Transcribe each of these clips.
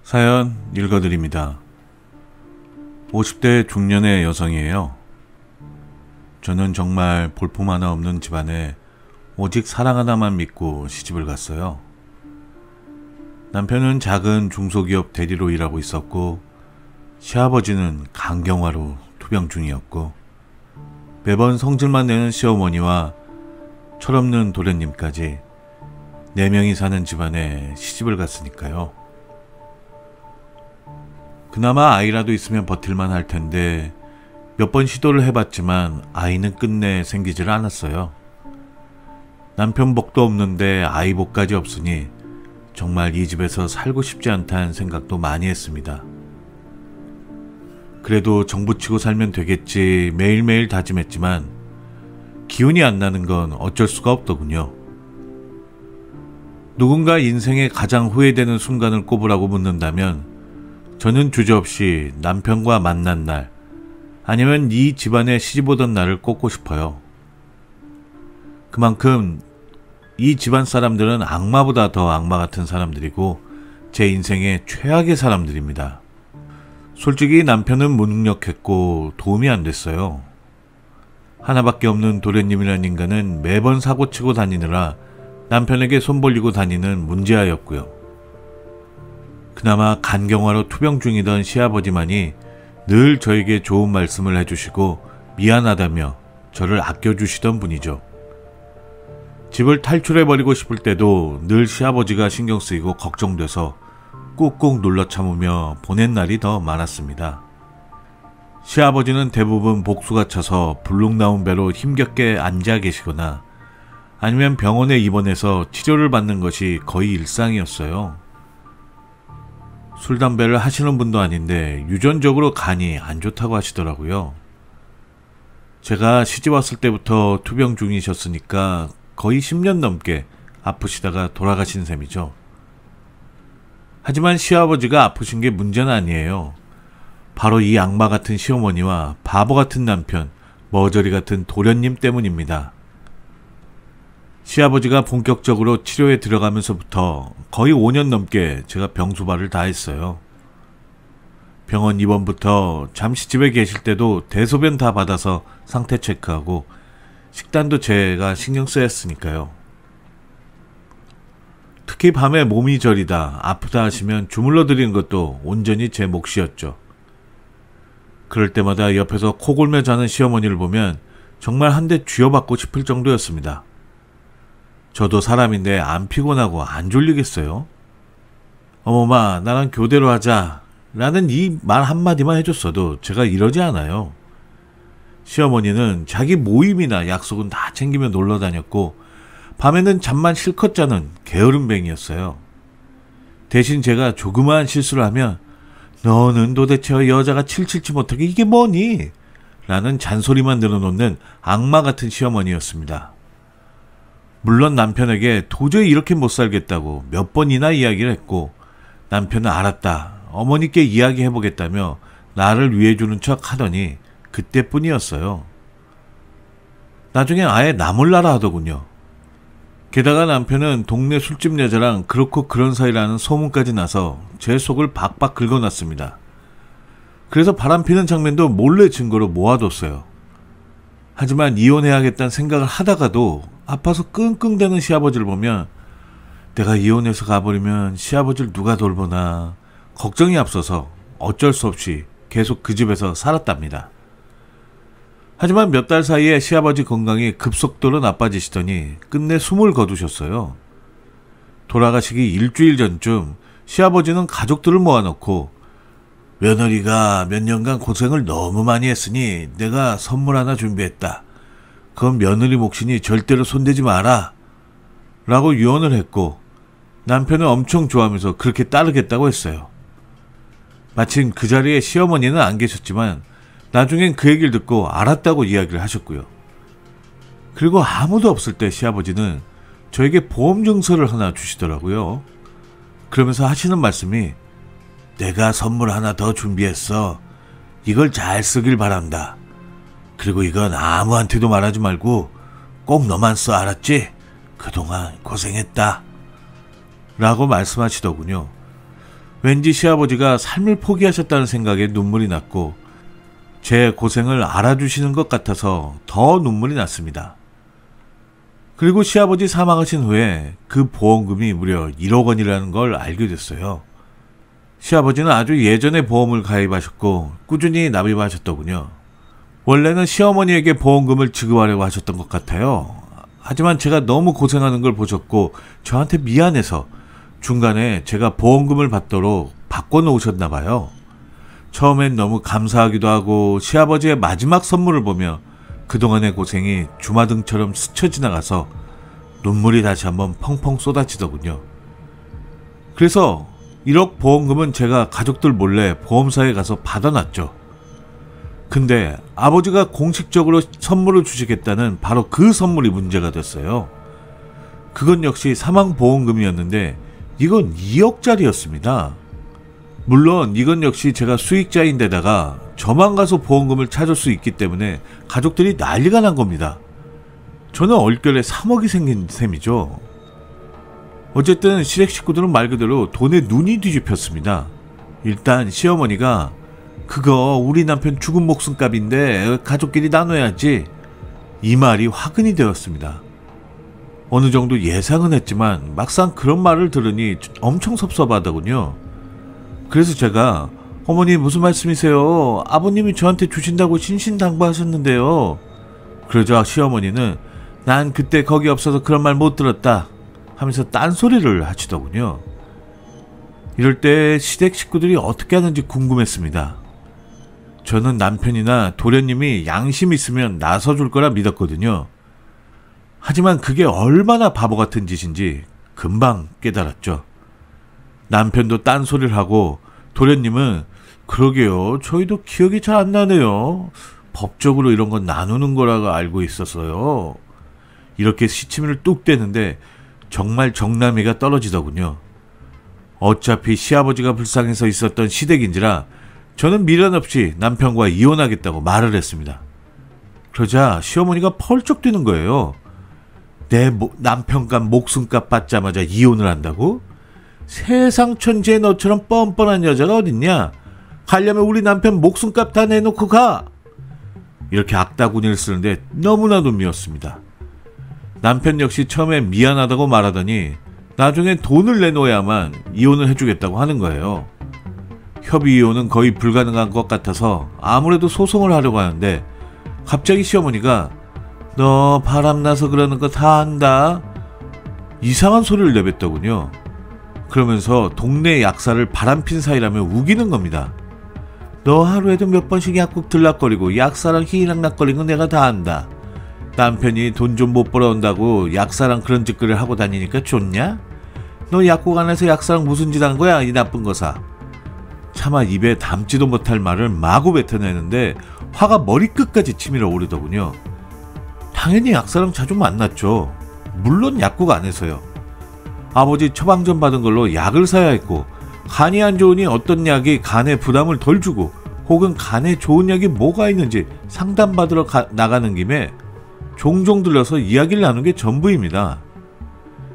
사연 읽어드립니다. 50대 중년의 여성이에요. 저는 정말 볼품 하나 없는 집안에 오직 사랑 하나만 믿고 시집을 갔어요. 남편은 작은 중소기업 대리로 일하고 있었고, 시아버지는 간경화로 투병 중이었고, 매번 성질만 내는 시어머니와 철없는 도련님까지 4명이 사는 집안에 시집을 갔으니까요. 그나마 아이라도 있으면 버틸만 할 텐데 몇 번 시도를 해봤지만 아이는 끝내 생기질 않았어요. 남편 복도 없는데 아이 복까지 없으니 정말 이 집에서 살고 싶지 않다는 생각도 많이 했습니다. 그래도 정부치고 살면 되겠지 매일매일 다짐했지만 기운이 안 나는 건 어쩔 수가 없더군요. 누군가 인생에 가장 후회되는 순간을 꼽으라고 묻는다면 저는 주저없이 남편과 만난 날, 아니면 이 집안에 시집 오던 날을 꼽고 싶어요. 그만큼 이 집안 사람들은 악마보다 더 악마 같은 사람들이고 제 인생의 최악의 사람들입니다. 솔직히 남편은 무능력했고 도움이 안 됐어요. 하나밖에 없는 도련님이라는 인간은 매번 사고치고 다니느라 남편에게 손 벌리고 다니는 문제아였고요. 그나마 간경화로 투병 중이던 시아버지만이 늘 저에게 좋은 말씀을 해주시고 미안하다며 저를 아껴주시던 분이죠. 집을 탈출해버리고 싶을 때도 늘 시아버지가 신경 쓰이고 걱정돼서 꾹꾹 눌러 참으며 보낸 날이 더 많았습니다. 시아버지는 대부분 복수가 차서 불룩 나온 배로 힘겹게 앉아 계시거나 아니면 병원에 입원해서 치료를 받는 것이 거의 일상이었어요. 술, 담배를 하시는 분도 아닌데 유전적으로 간이 안 좋다고 하시더라고요. 제가 시집 왔을 때부터 투병 중이셨으니까 거의 10년 넘게 아프시다가 돌아가신 셈이죠. 하지만 시아버지가 아프신 게 문제는 아니에요. 바로 이 악마 같은 시어머니와 바보 같은 남편, 머저리 같은 도련님 때문입니다. 시아버지가 본격적으로 치료에 들어가면서부터 거의 5년 넘게 제가 병수발을 다 했어요. 병원 입원부터 잠시 집에 계실 때도 대소변 다 받아서 상태 체크하고 식단도 제가 신경 써야 했으니까요. 특히 밤에 몸이 저리다, 아프다 하시면 주물러 드리는 것도 온전히 제 몫이었죠. 그럴 때마다 옆에서 코 골며 자는 시어머니를 보면 정말 한 대 쥐어받고 싶을 정도였습니다. 저도 사람인데 안 피곤하고 안 졸리겠어요? 어머마, 나랑 교대로 하자 라는 이 말 한마디만 해줬어도 제가 이러지 않아요. 시어머니는 자기 모임이나 약속은 다 챙기며 놀러 다녔고 밤에는 잠만 실컷 자는 게으름뱅이였어요. 대신 제가 조그마한 실수를 하면 너는 도대체 여자가 칠칠치 못하게 이게 뭐니? 라는 잔소리만 늘어놓는 악마 같은 시어머니였습니다. 물론 남편에게 도저히 이렇게 못 살겠다고 몇 번이나 이야기를 했고 남편은 알았다, 어머니께 이야기해보겠다며 나를 위해주는 척 하더니 그때뿐이었어요. 나중엔 아예 나 몰라라 하더군요. 게다가 남편은 동네 술집 여자랑 그렇고 그런 사이라는 소문까지 나서 제 속을 박박 긁어놨습니다. 그래서 바람피는 장면도 몰래 증거로 모아뒀어요. 하지만 이혼해야겠다는 생각을 하다가도 아파서 끙끙대는 시아버지를 보면 내가 이혼해서 가버리면 시아버지를 누가 돌보나 걱정이 앞서서 어쩔 수 없이 계속 그 집에서 살았답니다. 하지만 몇 달 사이에 시아버지 건강이 급속도로 나빠지시더니 끝내 숨을 거두셨어요. 돌아가시기 일주일 전쯤 시아버지는 가족들을 모아놓고 며느리가 몇 년간 고생을 너무 많이 했으니 내가 선물 하나 준비했다. 그건 며느리 몫이니 절대로 손대지 마라 라고 유언을 했고 남편은 엄청 좋아하면서 그렇게 따르겠다고 했어요. 마침 그 자리에 시어머니는 안 계셨지만 나중엔 그 얘기를 듣고 알았다고 이야기를 하셨고요. 그리고 아무도 없을 때 시아버지는 저에게 보험 증서를 하나 주시더라고요. 그러면서 하시는 말씀이 내가 선물 하나 더 준비했어. 이걸 잘 쓰길 바란다. 그리고 이건 아무한테도 말하지 말고 꼭 너만 써, 알았지? 그동안 고생했다 라고 말씀하시더군요. 왠지 시아버지가 삶을 포기하셨다는 생각에 눈물이 났고 제 고생을 알아주시는 것 같아서 더 눈물이 났습니다. 그리고 시아버지 사망하신 후에 그 보험금이 무려 1억 원이라는 걸 알게 됐어요. 시아버지는 아주 예전에 보험을 가입하셨고 꾸준히 납입하셨더군요. 원래는 시어머니에게 보험금을 지급하려고 하셨던 것 같아요. 하지만 제가 너무 고생하는 걸 보셨고 저한테 미안해서 중간에 제가 보험금을 받도록 바꿔놓으셨나 봐요. 처음엔 너무 감사하기도 하고 시아버지의 마지막 선물을 보며 그동안의 고생이 주마등처럼 스쳐 지나가서 눈물이 다시 한번 펑펑 쏟아지더군요. 그래서 1억 보험금은 제가 가족들 몰래 보험사에 가서 받아놨죠. 근데 아버지가 공식적으로 선물을 주시겠다는 바로 그 선물이 문제가 됐어요. 그건 역시 사망보험금이었는데 이건 2억짜리였습니다. 물론 이건 역시 제가 수익자인데다가 저만 가서 보험금을 찾을 수 있기 때문에 가족들이 난리가 난 겁니다. 저는 얼결에 3억이 생긴 셈이죠. 어쨌든 시댁 식구들은 말 그대로 돈에 눈이 뒤집혔습니다. 일단 시어머니가 그거 우리 남편 죽은 목숨값인데 가족끼리 나눠야지, 이 말이 화근이 되었습니다. 어느 정도 예상은 했지만 막상 그런 말을 들으니 엄청 섭섭하더군요. 그래서 제가 어머니 무슨 말씀이세요? 아버님이 저한테 주신다고 신신당부하셨는데요. 그러자 시어머니는 난 그때 거기 없어서 그런 말 못 들었다 하면서 딴소리를 하시더군요. 이럴 때 시댁 식구들이 어떻게 하는지 궁금했습니다. 저는 남편이나 도련님이 양심 있으면 나서줄 거라 믿었거든요. 하지만 그게 얼마나 바보 같은 짓인지 금방 깨달았죠. 남편도 딴소리를 하고 도련님은 그러게요, 저희도 기억이 잘 안 나네요. 법적으로 이런 건 나누는 거라고 알고 있었어요. 이렇게 시치미를 뚝 떼는데 정말 정남이가 떨어지더군요. 어차피 시아버지가 불쌍해서 있었던 시댁인지라 저는 미련 없이 남편과 이혼하겠다고 말을 했습니다. 그러자 시어머니가 펄쩍 뛰는 거예요. 내 남편값 목숨값 받자마자 이혼을 한다고? 세상 천지에 너처럼 뻔뻔한 여자가 어딨냐? 가려면 우리 남편 목숨값 다 내놓고 가! 이렇게 악다구니를 쓰는데 너무나도 미웠습니다. 남편 역시 처음에 미안하다고 말하더니 나중에 돈을 내놓아야만 이혼을 해주겠다고 하는 거예요. 협의 이혼은 거의 불가능한 것 같아서 아무래도 소송을 하려고 하는데 갑자기 시어머니가 너 바람나서 그러는 거 다 안다, 이상한 소리를 내뱉더군요. 그러면서 동네 약사를 바람핀 사이라며 우기는 겁니다. 너 하루에도 몇 번씩 약국 들락거리고 약사랑 희락락거리는 거 내가 다 안다. 남편이 돈 좀 못 벌어온다고 약사랑 그런 짓거리를 하고 다니니까 좋냐? 너 약국 안에서 약사랑 무슨 짓 한 거야, 이 나쁜 거사. 차마 입에 담지도 못할 말을 마구 뱉어내는데 화가 머리끝까지 치밀어 오르더군요. 당연히 약사랑 자주 만났죠. 물론 약국 안에서요. 아버지 처방전 받은 걸로 약을 사야 했고, 간이 안 좋으니 어떤 약이 간에 부담을 덜 주고 혹은 간에 좋은 약이 뭐가 있는지 상담받으러 나가는 김에 종종 들러서 이야기를 나눈 게 전부입니다.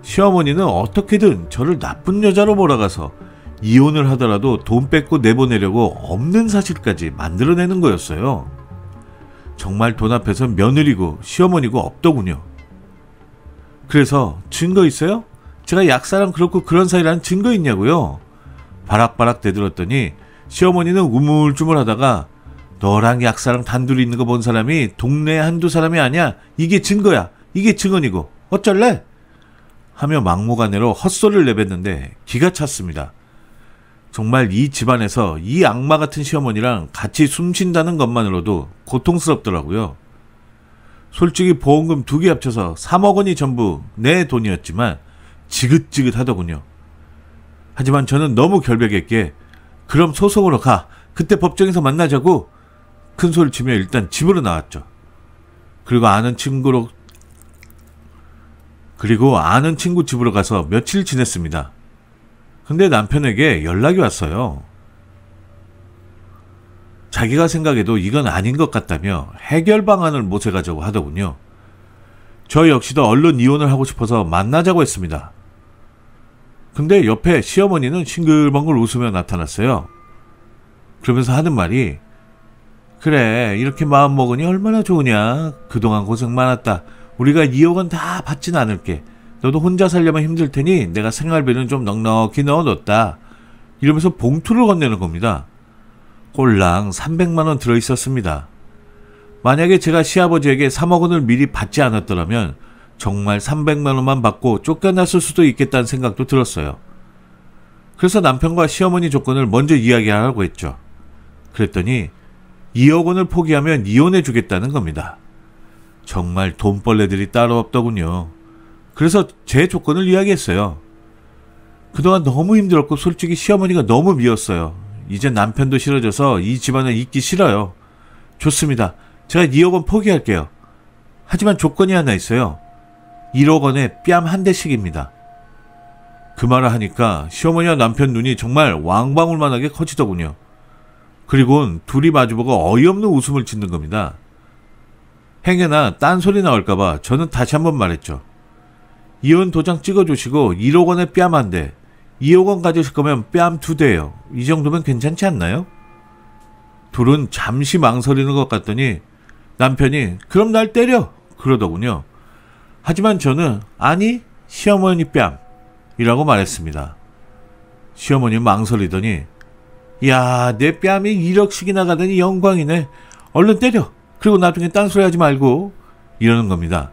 시어머니는 어떻게든 저를 나쁜 여자로 몰아가서 이혼을 하더라도 돈 뺏고 내보내려고 없는 사실까지 만들어내는 거였어요. 정말 돈 앞에서 며느리고 시어머니고 없더군요. 그래서 증거 있어요? 제가 약사랑 그렇고 그런 사이라는 증거 있냐고요? 바락바락 대들었더니 시어머니는 우물쭈물 하다가 너랑 약사랑 단둘이 있는 거 본 사람이 동네에 한두 사람이 아니야. 이게 증거야. 이게 증언이고 어쩔래? 하며 막무가내로 헛소리를 내뱉는데 기가 찼습니다. 정말 이 집안에서 이 악마 같은 시어머니랑 같이 숨쉰다는 것만으로도 고통스럽더라고요. 솔직히 보험금 2개 합쳐서 3억 원이 전부 내 돈이었지만 지긋지긋하더군요. 하지만 저는 너무 결백했기에 그럼 소송으로 가. 그때 법정에서 만나자고 큰 소리를 치며 일단 집으로 나왔죠. 그리고 아는 친구 집으로 가서 며칠 지냈습니다. 근데 남편에게 연락이 왔어요. 자기가 생각해도 이건 아닌 것 같다며 해결 방안을 모색하자고 하더군요. 저 역시도 얼른 이혼을 하고 싶어서 만나자고 했습니다. 근데 옆에 시어머니는 싱글벙글 웃으며 나타났어요. 그러면서 하는 말이, 그래, 이렇게 마음 먹으니 얼마나 좋으냐. 그동안 고생 많았다. 우리가 2억 원 다 받진 않을게. 너도 혼자 살려면 힘들 테니 내가 생활비는 좀 넉넉히 넣어뒀다. 이러면서 봉투를 건네는 겁니다. 꼴랑 300만 원 들어있었습니다. 만약에 제가 시아버지에게 3억 원을 미리 받지 않았더라면 정말 300만 원만 받고 쫓겨났을 수도 있겠다는 생각도 들었어요. 그래서 남편과 시어머니 조건을 먼저 이야기하라고 했죠. 그랬더니 2억 원을 포기하면 이혼해 주겠다는 겁니다. 정말 돈벌레들이 따로 없더군요. 그래서 제 조건을 이야기했어요. 그동안 너무 힘들었고 솔직히 시어머니가 너무 미웠어요. 이제 남편도 싫어져서 이 집안에 있기 싫어요. 좋습니다. 제가 2억 원 포기할게요. 하지만 조건이 하나 있어요. 1억 원에 뺨 한 대씩입니다. 그 말을 하니까 시어머니와 남편 눈이 정말 왕방울만하게 커지더군요. 그리고는 둘이 마주보고 어이없는 웃음을 짓는 겁니다. 행여나 딴소리 나올까봐 저는 다시 한번 말했죠. 이혼 도장 찍어주시고 1억 원에 뺨 한 대, 2억 원 가지실 거면 뺨 2대요. 이 정도면 괜찮지 않나요? 둘은 잠시 망설이는 것 같더니 남편이 그럼 날 때려 그러더군요. 하지만 저는 아니 시어머니 뺨이라고 말했습니다. 시어머니 망설이더니 야, 내 뺨이 1억씩이나 가더니 영광이네. 얼른 때려. 그리고 나중에 딴소리 하지 말고 이러는 겁니다.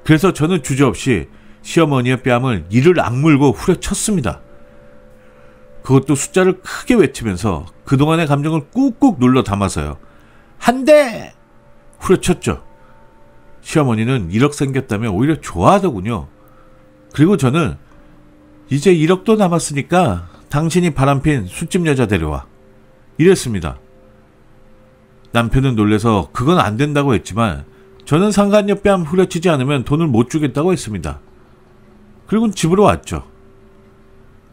그래서 저는 주저없이 시어머니의 뺨을 이를 악물고 후려쳤습니다. 그것도 숫자를 크게 외치면서 그동안의 감정을 꾹꾹 눌러 담아서요. 한 대! 후려쳤죠. 시어머니는 1억 생겼다며 오히려 좋아하더군요. 그리고 저는 이제 1억도 남았으니까 당신이 바람핀 술집 여자 데려와. 이랬습니다. 남편은 놀래서 그건 안 된다고 했지만 저는 상간녀 뺨 후려치지 않으면 돈을 못 주겠다고 했습니다. 그리고 집으로 왔죠.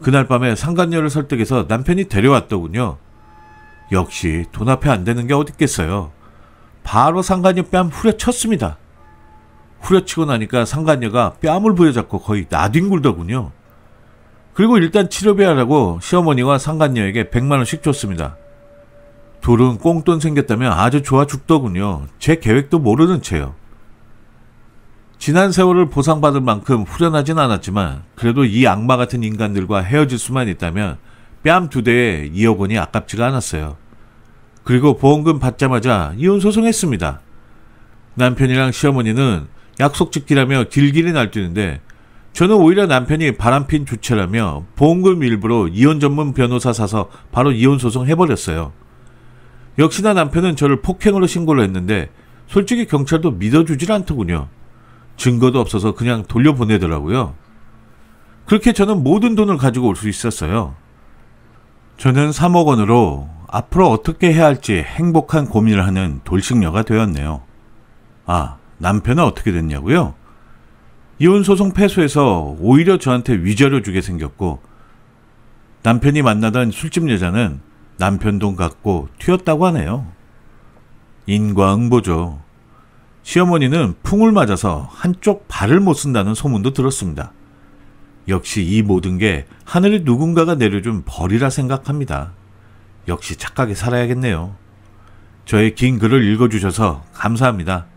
그날 밤에 상간녀를 설득해서 남편이 데려왔더군요. 역시 돈 앞에 안 되는 게 어딨겠어요. 바로 상간녀 뺨 후려쳤습니다. 후려치고 나니까 상간녀가 뺨을 부여잡고 거의 나뒹굴더군요. 그리고 일단 치료비 하라고 시어머니와 상간녀에게 100만 원씩 줬습니다. 둘은 꽁돈 생겼다며 아주 좋아 죽더군요. 제 계획도 모르는 채요. 지난 세월을 보상받을 만큼 후련하진 않았지만 그래도 이 악마 같은 인간들과 헤어질 수만 있다면 뺨 2대에 2억 원이 아깝지가 않았어요. 그리고 보험금 받자마자 이혼 소송했습니다. 남편이랑 시어머니는 약속 지키라며 길길이 날뛰는데 저는 오히려 남편이 바람핀 주체라며 보험금 일부로 이혼 전문 변호사 사서 바로 이혼 소송 해버렸어요. 역시나 남편은 저를 폭행으로 신고를 했는데 솔직히 경찰도 믿어주질 않더군요. 증거도 없어서 그냥 돌려보내더라고요. 그렇게 저는 모든 돈을 가지고 올 수 있었어요. 저는 3억 원으로 앞으로 어떻게 해야 할지 행복한 고민을 하는 돌싱녀가 되었네요. 아, 남편은 어떻게 됐냐고요? 이혼소송 패소해서 오히려 저한테 위자료 주게 생겼고 남편이 만나던 술집 여자는 남편 돈 갖고 튀었다고 하네요. 인과응보죠. 시어머니는 풍을 맞아서 한쪽 발을 못 쓴다는 소문도 들었습니다. 역시 이 모든 게 하늘에 누군가가 내려준 벌이라 생각합니다. 역시 착하게 살아야겠네요. 저의 긴 글을 읽어주셔서 감사합니다.